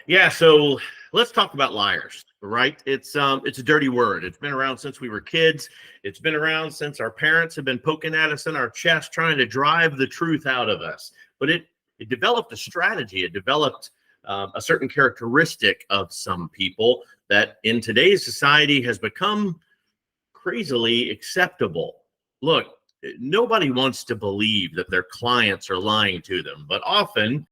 Yeah, so let's talk about liars, right? It's a dirty word. It's been around since we were kids. It's been around since our parents have been poking at us in our chest trying to drive the truth out of us. But it developed a strategy. It developed a certain characteristic of some people that in today's society has become crazily acceptable. Look, nobody wants to believe that their clients are lying to them, but often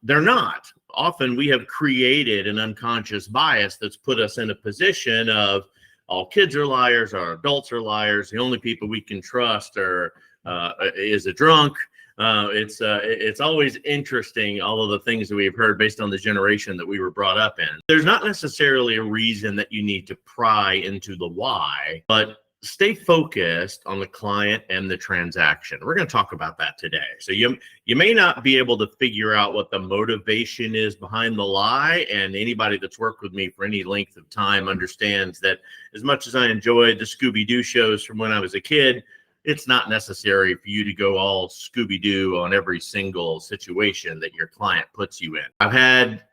they're not. Often we have created an unconscious bias that's put us in a position of all kids are liars, our adults are liars. The only people we can trust is a drunk. It's always interesting, all of the things that we've heard based on the generation that we were brought up in. There's not necessarily a reason that you need to pry into the why, but stay focused on the client and the transaction. We're going to talk about that today. So you may not be able to figure out what the motivation is behind the lie, and anybody that's worked with me for any length of time understands that as much as I enjoyed the Scooby-Doo shows from when I was a kid, it's not necessary for you to go all Scooby-Doo on every single situation that your client puts you in. I've had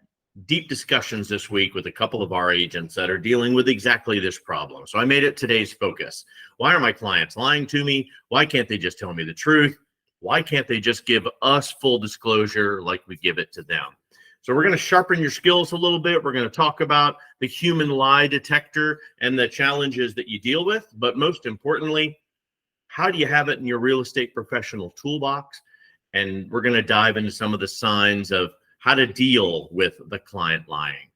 deep discussions this week with a couple of our agents that are dealing with exactly this problem. So I made it today's focus. Why are my clients lying to me? Why can't they just tell me the truth? Why can't they just give us full disclosure like we give it to them? So we're going to sharpen your skills a little bit. We're going to talk about the human lie detector and the challenges that you deal with. But most importantly, how do you have it in your real estate professional toolbox? And we're going to dive into some of the signs of how to deal with the client lying.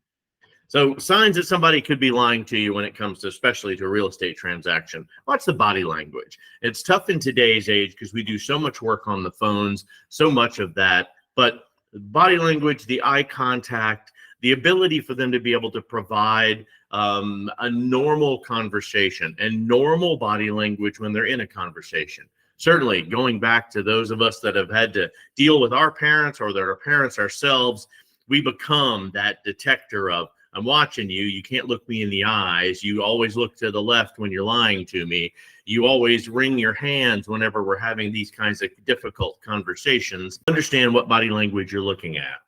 So signs that somebody could be lying to you when it comes to, especially to a real estate transaction. What's the body language? It's tough in today's age because we do so much work on the phones, so much of that, but body language, the eye contact, the ability for them to be able to provide a normal conversation and normal body language when they're in a conversation. Certainly, going back to those of us that have had to deal with our parents or that are parents ourselves, we become that detector of, I'm watching you. You can't look me in the eyes. You always look to the left when you're lying to me. You always wring your hands whenever we're having these kinds of difficult conversations. Understand what body language you're looking at.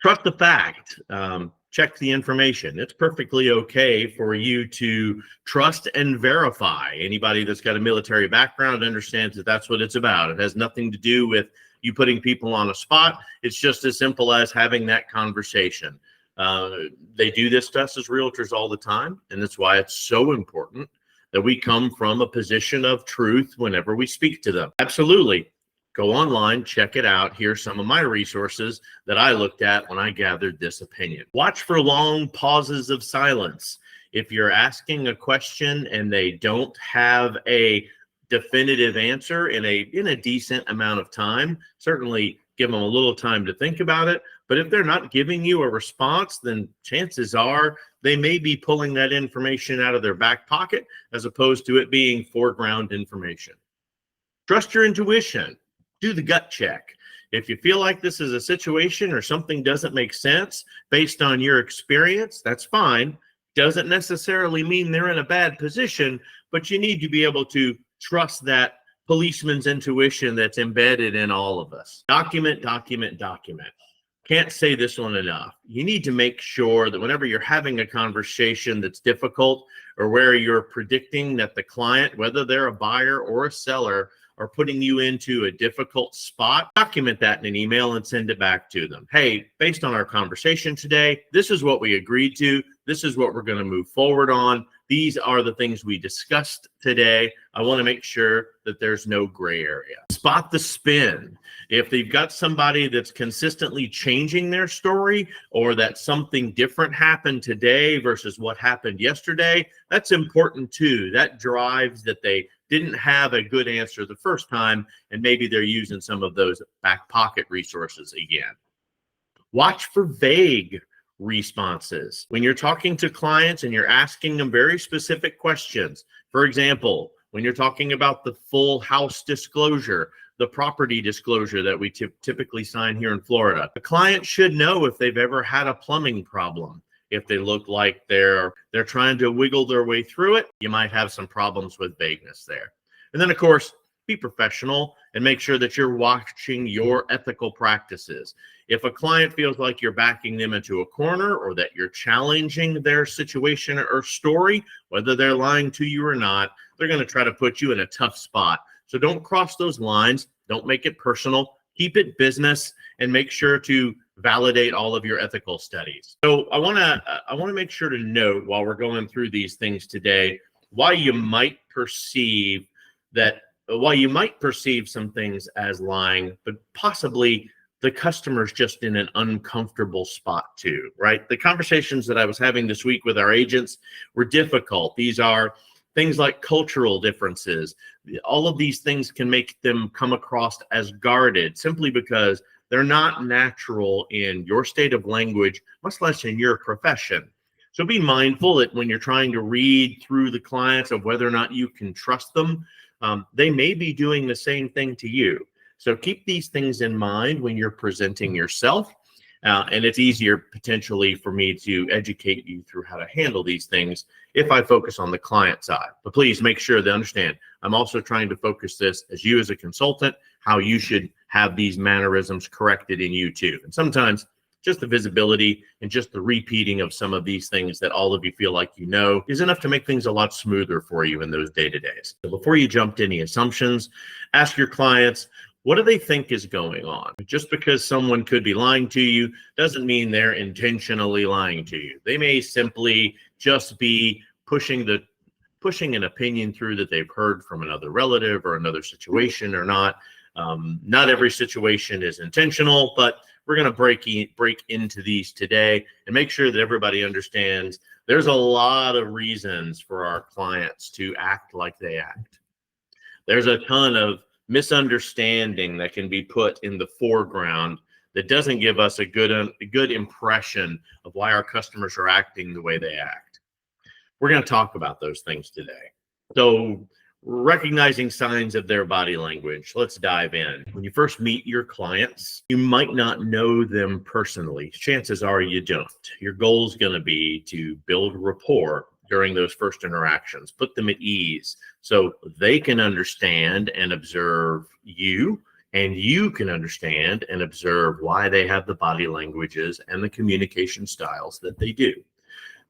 Trust the fact. Check the information. It's perfectly okay for you to trust and verify. Anybody that's got a military background understands that that's what it's about. It has nothing to do with you putting people on a spot. It's just as simple as having that conversation. They do this to us as realtors all the time, and that's why it's so important that we come from a position of truth whenever we speak to them. Absolutely. Go online, check it out. Here's some of my resources that I looked at when I gathered this opinion. Watch for long pauses of silence. If you're asking a question and they don't have a definitive answer in a decent amount of time, certainly give them a little time to think about it. But if they're not giving you a response, then chances are they may be pulling that information out of their back pocket as opposed to it being foreground information. Trust your intuition. Do the gut check. If you feel like this is a situation or something doesn't make sense based on your experience, that's fine. Doesn't necessarily mean they're in a bad position, but you need to be able to trust that policeman's intuition that's embedded in all of us. Document, document, document. Can't say this one enough. You need to make sure that whenever you're having a conversation that's difficult or where you're predicting that the client, whether they're a buyer or a seller, are putting you into a difficult spot, document that in an email and send it back to them. Hey, based on our conversation today, this is what we agreed to. This is what we're going to move forward on. These are the things we discussed today. I want to make sure that there's no gray area. Spot the spin. If they've got somebody that's consistently changing their story or that something different happened today versus what happened yesterday, that's important too. That drives that they didn't have a good answer the first time, and maybe they're using some of those back pocket resources again. Watch for vague responses. When you're talking to clients and you're asking them very specific questions, for example, when you're talking about the full house disclosure, the property disclosure that we typically sign here in Florida, the client should know if they've ever had a plumbing problem. If they look like they're trying to wiggle their way through it, you might have some problems with vagueness there. And then, of course, be professional and make sure that you're watching your ethical practices. If a client feels like you're backing them into a corner or that you're challenging their situation or story, whether they're lying to you or not, they're going to try to put you in a tough spot. So don't cross those lines. Don't make it personal. Keep it business and make sure to validate all of your ethical studies. So I want to make sure to note while we're going through these things today, why you might perceive some things as lying, but possibly the customer's just in an uncomfortable spot too, right? The conversations that I was having this week with our agents were difficult. These are things like cultural differences. All of these things can make them come across as guarded simply because they're not natural in your state of language, much less in your profession. So be mindful that when you're trying to read through the clients of whether or not you can trust them, they may be doing the same thing to you. So keep these things in mind when you're presenting yourself. And it's easier potentially for me to educate you through how to handle these things if I focus on the client side. But please make sure they understand I'm also trying to focus this as you as a consultant, how you should have these mannerisms corrected in you too. And sometimes just the visibility and just the repeating of some of these things that all of you feel like you know is enough to make things a lot smoother for you in those day-to-days. So before you jump to any assumptions, ask your clients, what do they think is going on? Just because someone could be lying to you doesn't mean they're intentionally lying to you. They may simply just be pushing an opinion through that they've heard from another relative or another situation or not. Not every situation is intentional, but we're going to break into these today and make sure that everybody understands there's a lot of reasons for our clients to act like they act. There's a ton of misunderstanding that can be put in the foreground that doesn't give us a good impression of why our customers are acting the way they act. We're going to talk about those things today. So recognizing signs of their body language. Let's dive in. When you first meet your clients, you might not know them personally. Chances are you don't. Your goal is going to be to build rapport during those first interactions, put them at ease so they can understand and observe you, and you can understand and observe why they have the body languages and the communication styles that they do.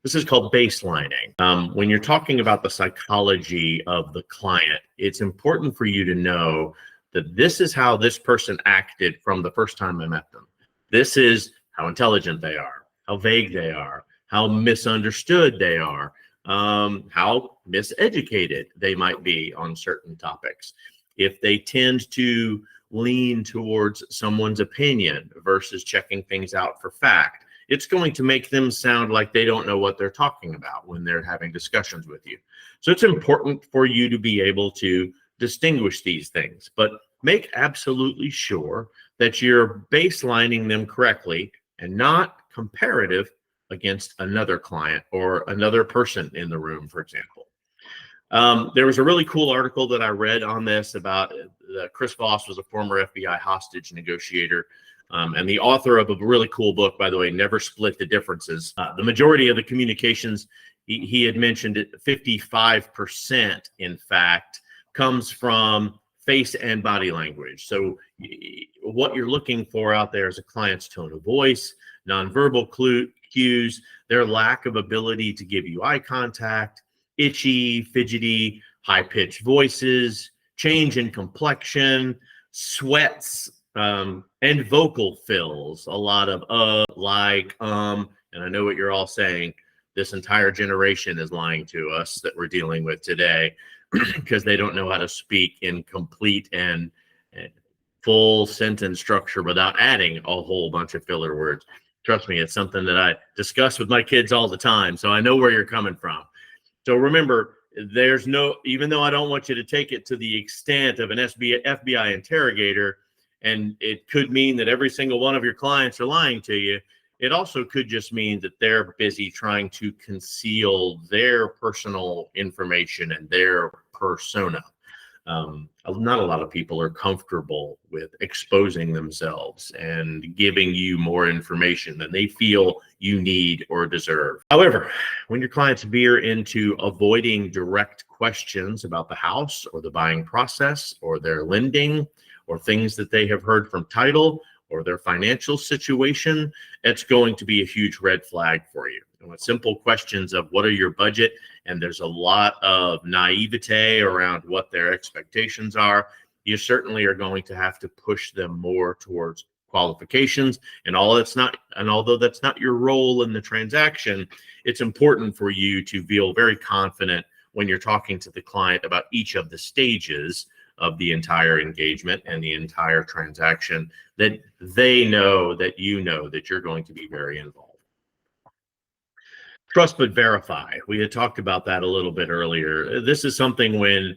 This is called baselining. When you're talking about the psychology of the client, it's important for you to know that this is how this person acted from the first time I met them. This is how intelligent they are, how vague they are, how misunderstood they are, how miseducated they might be on certain topics. If they tend to lean towards someone's opinion versus checking things out for fact, it's going to make them sound like they don't know what they're talking about when they're having discussions with you. So it's important for you to be able to distinguish these things, but make absolutely sure that you're baselining them correctly and not comparative against another client or another person in the room, for example. There was a really cool article that I read on this about Chris Voss was a former FBI hostage negotiator. And the author of a really cool book, by the way, Never Split the Differences. The majority of the communications, he had mentioned it, 55%, in fact, comes from face and body language. So what you're looking for out there is a client's tone of voice, nonverbal cues, their lack of ability to give you eye contact, itchy, fidgety, high-pitched voices, change in complexion, sweats, and vocal fills, a lot of and I know what you're all saying. This entire generation is lying to us that we're dealing with today because they don't know how to speak in complete and full sentence structure without adding a whole bunch of filler words. Trust me, it's something that I discuss with my kids all the time, so I know where you're coming from. So remember, even though I don't want you to take it to the extent of an FBI interrogator, and it could mean that every single one of your clients are lying to you, it also could just mean that they're busy trying to conceal their personal information and their persona. Not a lot of people are comfortable with exposing themselves and giving you more information than they feel you need or deserve. However, when your clients veer into avoiding direct questions about the house or the buying process or their lending or things that they have heard from title or their financial situation, it's going to be a huge red flag for you. And with simple questions of what are your budget, and there's a lot of naivete around what their expectations are, you certainly are going to have to push them more towards qualifications. And although that's not your role in the transaction, it's important for you to feel very confident when you're talking to the client about each of the stages of the entire engagement and the entire transaction, that they know that you know that you're going to be very involved. Trust but verify. We had talked about that a little bit earlier. This is something when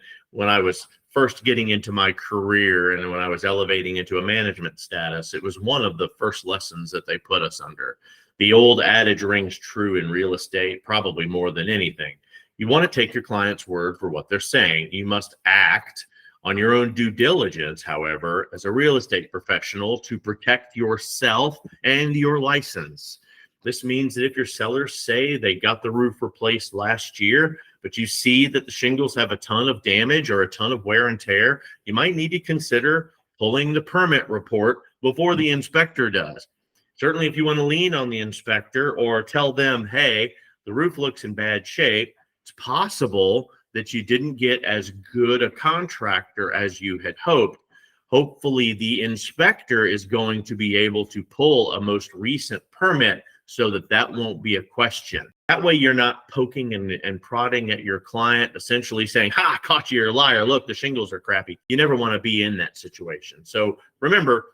I was first getting into my career and when I was elevating into a management status, it was one of the first lessons that they put us under. The old adage rings true in real estate, probably more than anything. You want to take your client's word for what they're saying. You must act on your own due diligence, however, as a real estate professional to protect yourself and your license. This means that if your sellers say they got the roof replaced last year, but you see that the shingles have a ton of damage or a ton of wear and tear, you might need to consider pulling the permit report before the inspector does. Certainly, if you want to lean on the inspector or tell them, hey, the roof looks in bad shape, it's possible that you didn't get as good a contractor as you had hoped. Hopefully, the inspector is going to be able to pull a most recent permit so that won't be a question. That way you're not poking and prodding at your client, essentially saying, ha, caught you, you're a liar. Look, the shingles are crappy. You never want to be in that situation. So remember,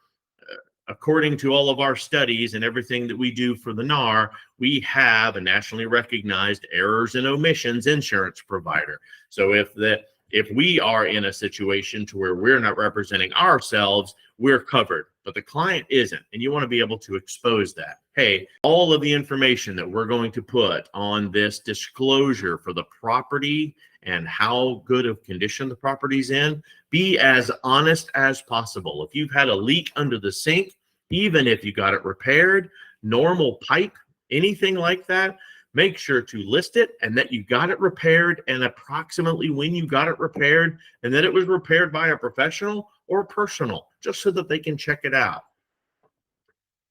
according to all of our studies and everything that we do for the NAR, we have a nationally recognized errors and omissions insurance provider. So if we are in a situation to where we're not representing ourselves, we're covered, but the client isn't. And you want to be able to expose that. Hey, all of the information that we're going to put on this disclosure for the property and how good of condition the property's in, be as honest as possible. If you've had a leak under the sink, even if you got it repaired, normal pipe, anything like that, make sure to list it and that you got it repaired and approximately when you got it repaired and that it was repaired by a professional or personal, just so that they can check it out.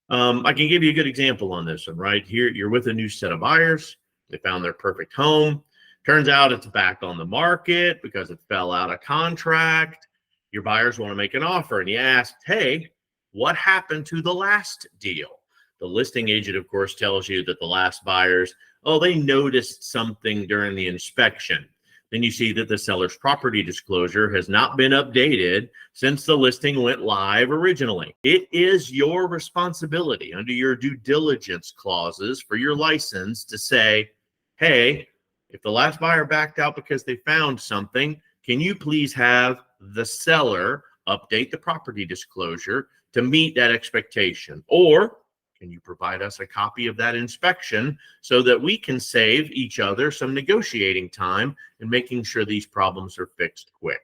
I can give you a good example on this one, right? Here, you're with a new set of buyers. They found their perfect home. Turns out it's back on the market because it fell out of contract. Your buyers want to make an offer and you asked, hey, what happened to the last deal? The listing agent, of course, tells you that the last buyers, they noticed something during the inspection. Then you see that the seller's property disclosure has not been updated since the listing went live originally. It is your responsibility under your due diligence clauses for your license to say, hey, if the last buyer backed out because they found something, can you please have the seller update the property disclosure to meet that expectation? Or can you provide us a copy of that inspection so that we can save each other some negotiating time and making sure these problems are fixed quick?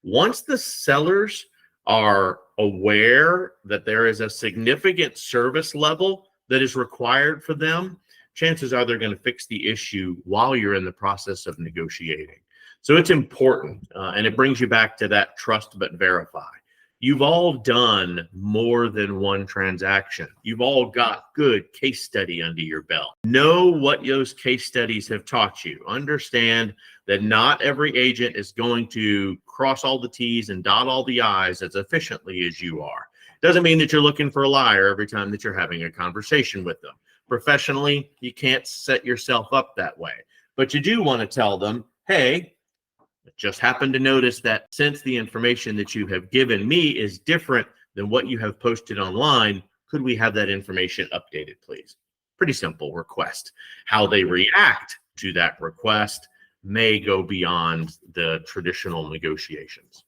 Once the sellers are aware that there is a significant service level that is required for them, chances are they're going to fix the issue while you're in the process of negotiating. So it's important, and it brings you back to that trust but verify. You've all done more than one transaction. You've all got good case study under your belt. Know what those case studies have taught you. Understand that not every agent is going to cross all the T's and dot all the I's as efficiently as you are. Doesn't mean that you're looking for a liar every time that you're having a conversation with them. Professionally, you can't set yourself up that way. But you do want to tell them, hey, just happened to notice that since the information that you have given me is different than what you have posted online, could we have that information updated, please? Pretty simple request. How they react to that request may go beyond the traditional negotiations.